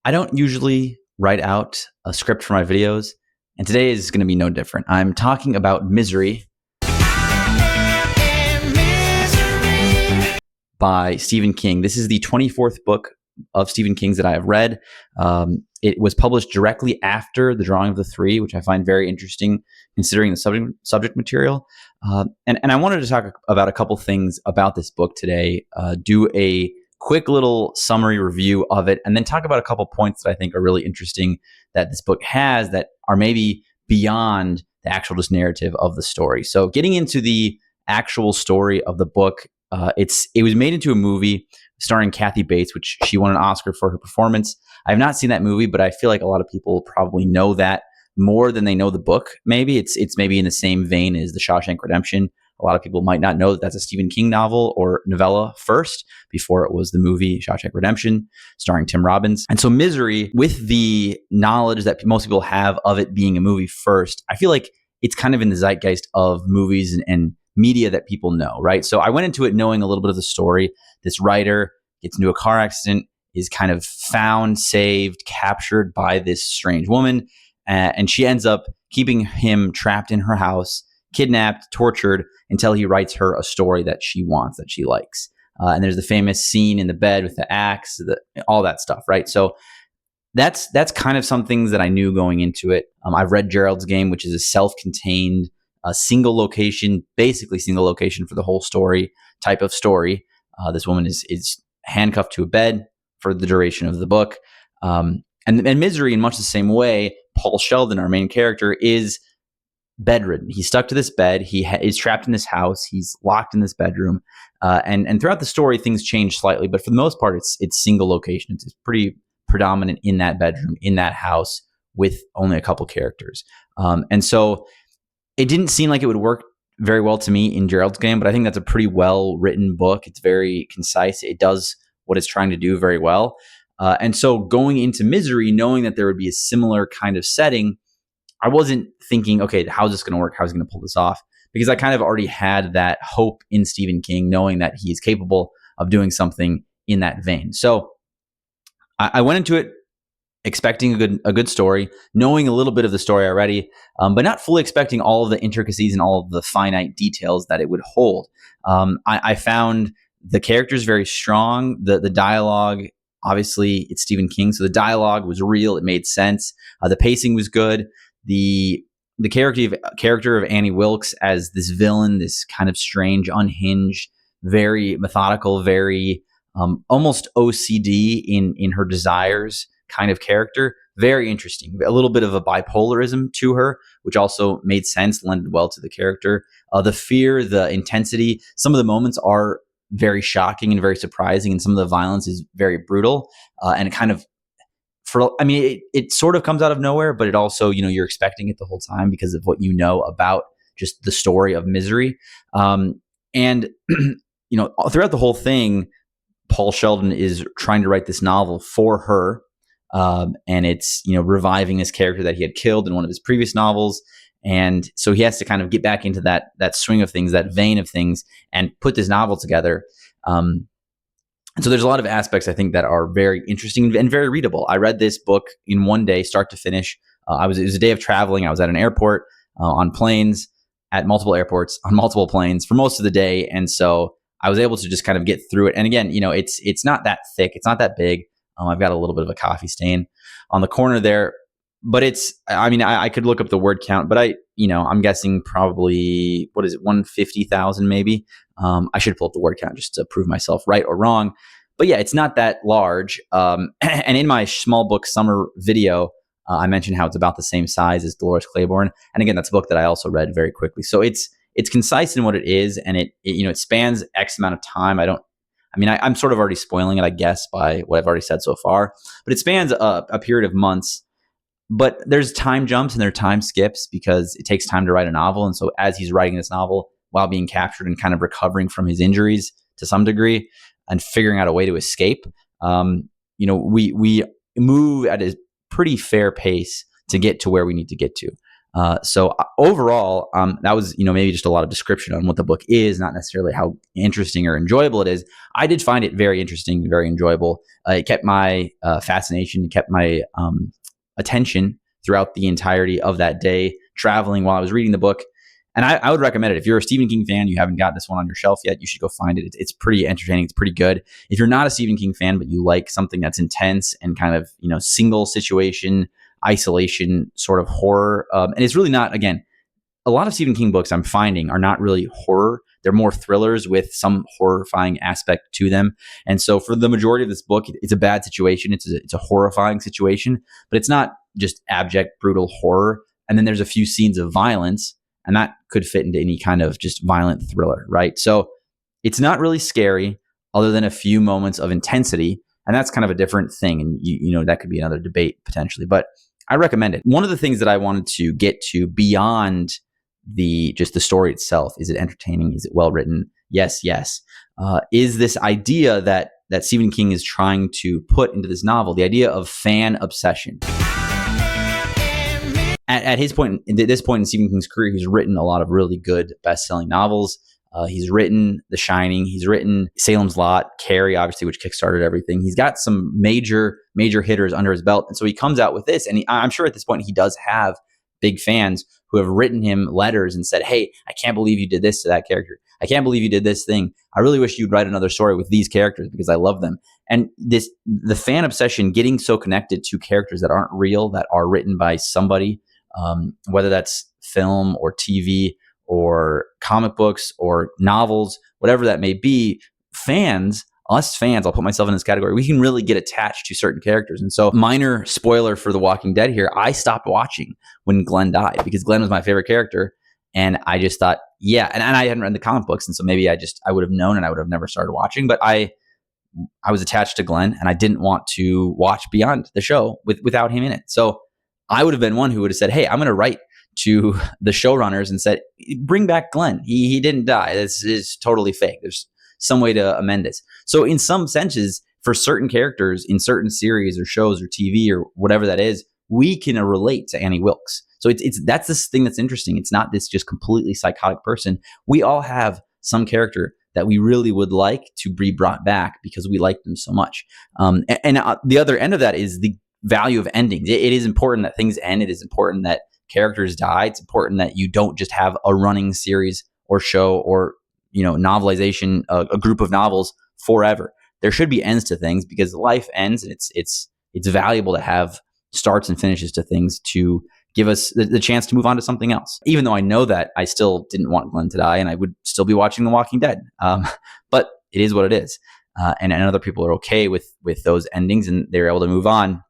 I don't usually write out a script for my videos, and today is going to be no different. I'm talking about Misery by Stephen King. This is the 24th book of Stephen King's that I have read. It was published directly after The Drawing of the Three, which I find very interesting considering the subject material. And I wanted to talk about a couple things about this book today, do a quick little summary review of it, and then talk about a couple points that I think are really interesting that this book has that are maybe beyond the actual just narrative of the story. So getting into the actual story of the book, it was made into a movie starring Kathy Bates, which she won an Oscar for her performance. I have not seen that movie, but I feel like a lot of people probably know that more than they know the book. Maybe it's maybe in the same vein as The Shawshank Redemption. A lot of people might not know that that's a Stephen King novel or novella first, before it was the movie Shawshank Redemption, starring Tim Robbins. And so Misery, with the knowledge that most people have of it being a movie first, I feel like it's kind of in the zeitgeist of movies and media that people know, right? So I went into it knowing a little bit of the story. This writer gets into a car accident, is kind of found, saved, captured by this strange woman, and she ends up keeping him trapped in her house, kidnapped, tortured, until he writes her a story that she wants, that she likes. And there's the famous scene in the bed with the axe, all that stuff, right? So that's kind of some things that I knew going into it. I've read Gerald's Game, which is a self-contained, basically single location for the whole story type of story. This woman is handcuffed to a bed for the duration of the book. And Misery, in much the same way, Paul Sheldon, our main character, is bedridden. He's stuck to this bed. He is trapped in this house. He's locked in this bedroom. And throughout the story, things change slightly, but for the most part, it's single location. It's pretty predominant in that bedroom, in that house, with only a couple characters. And so it didn't seem like it would work very well to me in Gerald's Game, but I think that's a pretty well-written book. It's very concise. It does what it's trying to do very well. And so going into Misery, knowing that there would be a similar kind of setting, I wasn't thinking, okay, how's this going to work? How's he going to pull this off? Because I kind of already had that hope in Stephen King, knowing that he is capable of doing something in that vein. So I went into it expecting a good story, knowing a little bit of the story already, but not fully expecting all of the intricacies and all of the finite details that it would hold. I found the characters very strong. The dialogue, obviously, it's Stephen King, so the dialogue was real. It made sense. The pacing was good. The character of Annie Wilkes as this villain, this kind of strange, unhinged, very methodical, very almost OCD in her desires kind of character. Very interesting. A little bit of a bipolarism to her, which also made sense, lended well to the character. The fear, the intensity, some of the moments are very shocking and very surprising, and some of the violence is very brutal. And it kind of, it sort of comes out of nowhere, but it also, you're expecting it the whole time because of what you know about just the story of Misery. And throughout the whole thing, Paul Sheldon is trying to write this novel for her. And it's, reviving this character that he had killed in one of his previous novels. And so he has to kind of get back into that swing of things, that vein of things, and put this novel together. And so there's a lot of aspects, I think, that are very interesting and very readable. I read this book in one day, start to finish. It was a day of traveling. I was at an airport, on planes, at multiple airports, on multiple planes for most of the day. And so I was able to just kind of get through it. And again, it's not that thick. It's not that big. I've got a little bit of a coffee stain on the corner there, but I could look up the word count, but I'm guessing probably, 150,000 maybe. I should pull up the word count just to prove myself right or wrong. But yeah, it's not that large. And in my small book summer video, I mentioned how it's about the same size as Dolores Claiborne. And again, that's a book that I also read very quickly. So it's concise in what it is, and it spans X amount of time. I'm sort of already spoiling it, I guess, by what I've already said so far. But it spans a period of months. But there's time jumps and there are time skips because it takes time to write a novel. And so as he's writing this novel while being captured and kind of recovering from his injuries to some degree and figuring out a way to escape, we move at a pretty fair pace to get to where we need to get to. So overall, that was, maybe just a lot of description on what the book is, not necessarily how interesting or enjoyable it is. I did find it very interesting, very enjoyable. It kept my fascination, kept my attention throughout the entirety of that day, traveling while I was reading the book. And I would recommend it. If you're a Stephen King fan, you haven't got this one on your shelf yet, you should go find it. It's pretty entertaining. It's pretty good. If you're not a Stephen King fan, but you like something that's intense and kind of, single situation, isolation sort of horror. And it's really not, again, a lot of Stephen King books I'm finding are not really horror. They're more thrillers with some horrifying aspect to them. And so for the majority of this book, it's a bad situation. It's a horrifying situation, but it's not just abject, brutal horror. And then there's a few scenes of violence, and that could fit into any kind of just violent thriller, right? So it's not really scary other than a few moments of intensity. And that's kind of a different thing. And that could be another debate potentially, but I recommend it. One of the things that I wanted to get to beyond just the story itself, is it entertaining? Is it well written? Yes. Is this idea that Stephen King is trying to put into this novel, the idea of fan obsession. At this point in Stephen King's career, he's written a lot of really good best-selling novels. He's written The Shining. He's written Salem's Lot, Carrie, obviously, which kickstarted everything. He's got some major hitters under his belt. And so he comes out with this. And I'm sure at this point he does have big fans who have written him letters and said, hey, I can't believe you did this to that character. I can't believe you did this thing. I really wish you'd write another story with these characters because I love them. And the fan obsession, getting so connected to characters that aren't real, that are written by somebody, whether that's film or TV or comic books or novels, whatever that may be, us fans, I'll put myself in this category, we can really get attached to certain characters. And so, minor spoiler for The Walking Dead here, I stopped watching when Glenn died because Glenn was my favorite character. And I just thought, yeah, and I hadn't read the comic books. And so maybe I would have known and I would have never started watching. But I was attached to Glenn and I didn't want to watch beyond the show without him in it. So I would have been one who would have said, hey, I'm going to write to the showrunners and said, bring back Glenn. He didn't die. This is totally fake. There's some way to amend this. So in some senses, for certain characters in certain series or shows or TV or whatever that is, we can relate to Annie Wilkes. So that's this thing that's interesting. It's not this just completely psychotic person. We all have some character that we really would like to be brought back because we like them so much. And the other end of that is the value of endings. It is important that things end. It is important that characters die. It's important that you don't just have a running series or show or novelization, a group of novels forever. There should be ends to things because life ends, and it's valuable to have starts and finishes to things to give us the chance to move on to something else. Even though I know that I still didn't want Glenn to die, and I would still be watching The Walking Dead. But it is what it is, and other people are okay with those endings, and they're able to move on.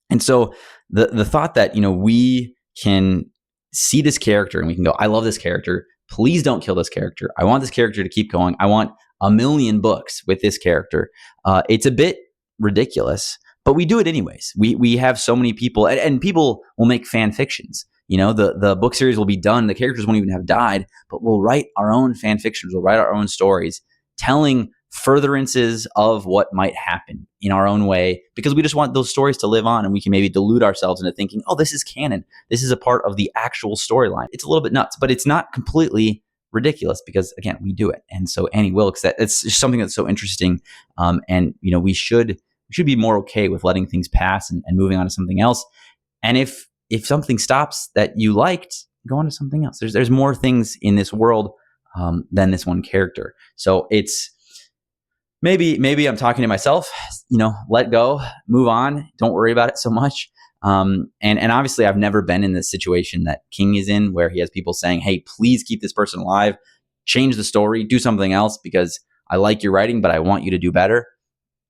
And so the thought that we can see this character and we can go, I love this character. Please don't kill this character. I want this character to keep going. I want a million books with this character. It's a bit ridiculous, but we do it anyways. We have so many people, and people will make fan fictions. The book series will be done. The characters won't even have died, but we'll write our own fan fictions. We'll write our own stories, telling furtherances of what might happen in our own way, because we just want those stories to live on, and we can maybe delude ourselves into thinking, oh, this is canon. This is a part of the actual storyline. It's a little bit nuts, but it's not completely ridiculous because, again, we do it. And so Annie Wilkes, it's just something that's so interesting. And we should be more okay with letting things pass and moving on to something else. And if something stops that you liked, go on to something else. There's more things in this world than this one character. So it's maybe I'm talking to myself, let go, move on. Don't worry about it so much. And obviously I've never been in the situation that King is in, where he has people saying, hey, please keep this person alive, change the story, do something else because I like your writing, but I want you to do better.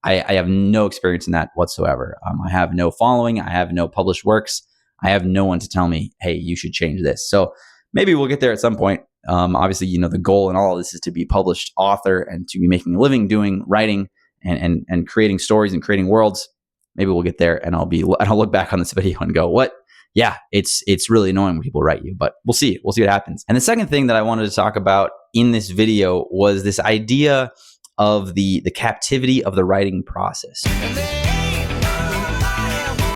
I have no experience in that whatsoever. I have no following. I have no published works. I have no one to tell me, hey, you should change this. So maybe we'll get there at some point. Obviously, the goal in all of this is to be published author and to be making a living doing writing and creating stories and creating worlds. Maybe we'll get there, and I'll look back on this video and go, what? Yeah, it's really annoying when people write you, but we'll see. We'll see what happens. And the second thing that I wanted to talk about in this video was this idea of the captivity of the writing process.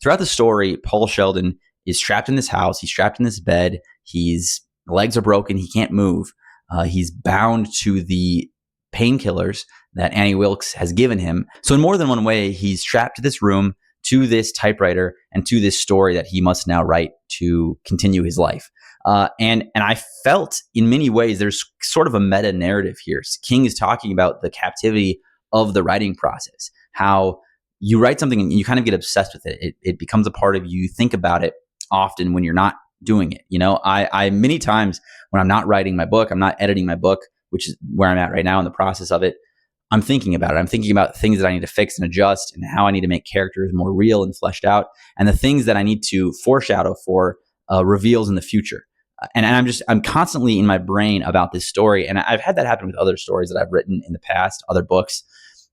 Throughout the story, Paul Sheldon is trapped in this house. He's trapped in this bed. His legs are broken. He can't move. He's bound to the painkillers that Annie Wilkes has given him. So in more than one way, he's trapped to this room, to this typewriter, and to this story that he must now write to continue his life. And I felt in many ways there's sort of a meta narrative here. King is talking about the captivity of the writing process, how you write something and you kind of get obsessed with it. It becomes a part of you. You think about it often when you're not doing it. I many times when I'm not writing my book, I'm not editing my book, which is where I'm at right now in the process of it. I'm thinking about it. I'm thinking about things that I need to fix and adjust and how I need to make characters more real and fleshed out, and the things that I need to foreshadow for reveals in the future. And I'm constantly in my brain about this story. And I've had that happen with other stories that I've written in the past, other books.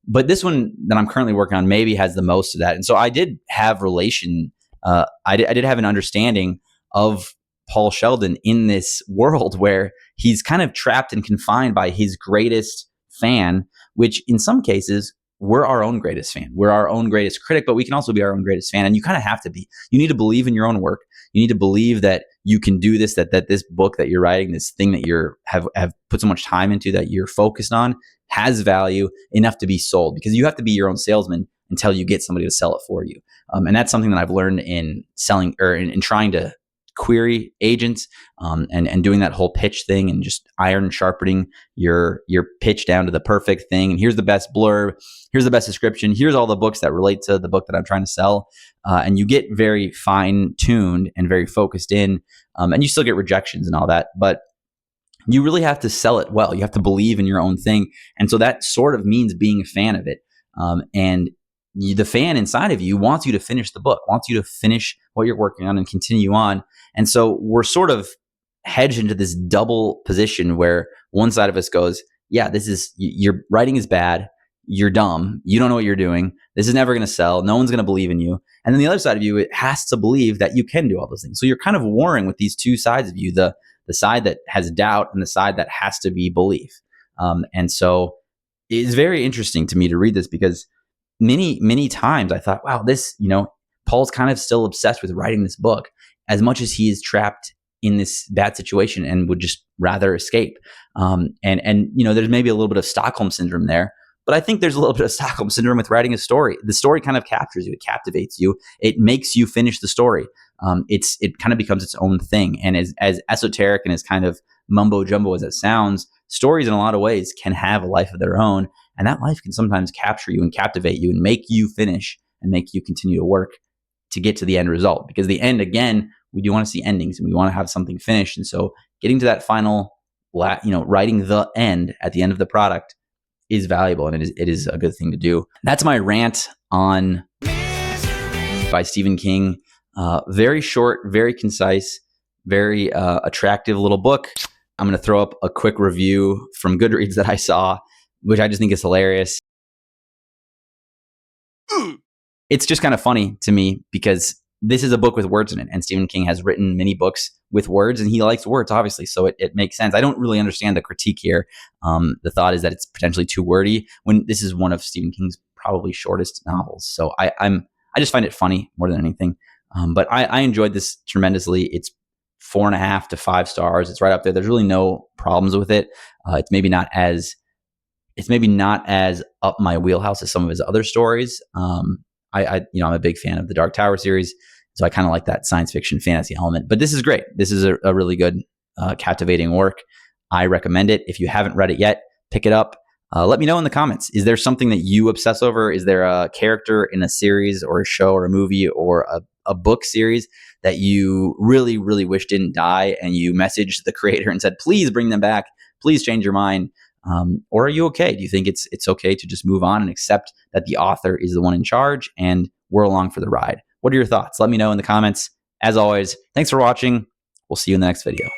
But this one that I'm currently working on maybe has the most of that. And so I did have I did have an understanding of Paul Sheldon in this world where he's kind of trapped and confined by his greatest fan, which in some cases, we're our own greatest fan. We're our own greatest critic, but we can also be our own greatest fan. And you kind of have to be. You need to believe in your own work. You need to believe that you can do this, that this book that you're writing, this thing that you have put so much time into, that you're focused on, has value enough to be sold, because you have to be your own salesman until you get somebody to sell it for you. And that's something that I've learned in selling, or in trying to query agents, and doing that whole pitch thing, and just iron sharpening your pitch down to the perfect thing. And here's the best blurb. Here's the best description. Here's all the books that relate to the book that I'm trying to sell. And you get very fine tuned and very focused in, and you still get rejections and all that, but you really have to sell it well. You have to believe in your own thing. And so that sort of means being a fan of it. And the fan inside of you wants you to finish the book, wants you to finish what you're working on and continue on. And so we're sort of hedged into this double position where one side of us goes, yeah, your writing is bad. You're dumb. You don't know what you're doing. This is never going to sell. No one's going to believe in you. And then the other side of you, it has to believe that you can do all those things. So you're kind of warring with these two sides of you, the side that has doubt and the side that has to be belief. And so it's very interesting to me to read this, because many times I thought, wow, Paul's kind of still obsessed with writing this book as much as he is trapped in this bad situation and would just rather escape. And there's maybe a little bit of Stockholm syndrome there, but I think there's a little bit of Stockholm syndrome with writing a story. The story kind of captures you. It captivates you. It makes you finish the story. It kind of becomes its own thing. And as esoteric and as kind of mumbo jumbo as it sounds, stories in a lot of ways can have a life of their own. And that life can sometimes capture you and captivate you and make you finish and make you continue to work to get to the end result. Because the end, again, we do want to see endings and we want to have something finished. And so getting to that final, writing the end at the end of the product is valuable, and it is a good thing to do. That's my rant on by Stephen King. Very short, very concise, very attractive little book. I'm going to throw up a quick review from Goodreads that I saw, which I just think is hilarious. It's just kind of funny to me because this is a book with words in it, and Stephen King has written many books with words, and he likes words, obviously, so it makes sense. I don't really understand the critique here. The thought is that it's potentially too wordy, when this is one of Stephen King's probably shortest novels. So I just find it funny more than anything. But I enjoyed this tremendously. It's 4.5 to 5 stars. It's right up there. There's really no problems with it. It's maybe not as up my wheelhouse as some of his other stories. I'm a big fan of the Dark Tower series, so I kind of like that science fiction fantasy element. But this is great. This is a really good, captivating work. I recommend it. If you haven't read it yet, pick it up. Let me know in the comments. Is there something that you obsess over? Is there a character in a series or a show or a movie or a book series that you really, really wish didn't die, and you messaged the creator and said, please bring them back, please change your mind? Or are you okay? Do you think it's okay to just move on and accept that the author is the one in charge and we're along for the ride? What are your thoughts? Let me know in the comments. As always, thanks for watching. We'll see you in the next video.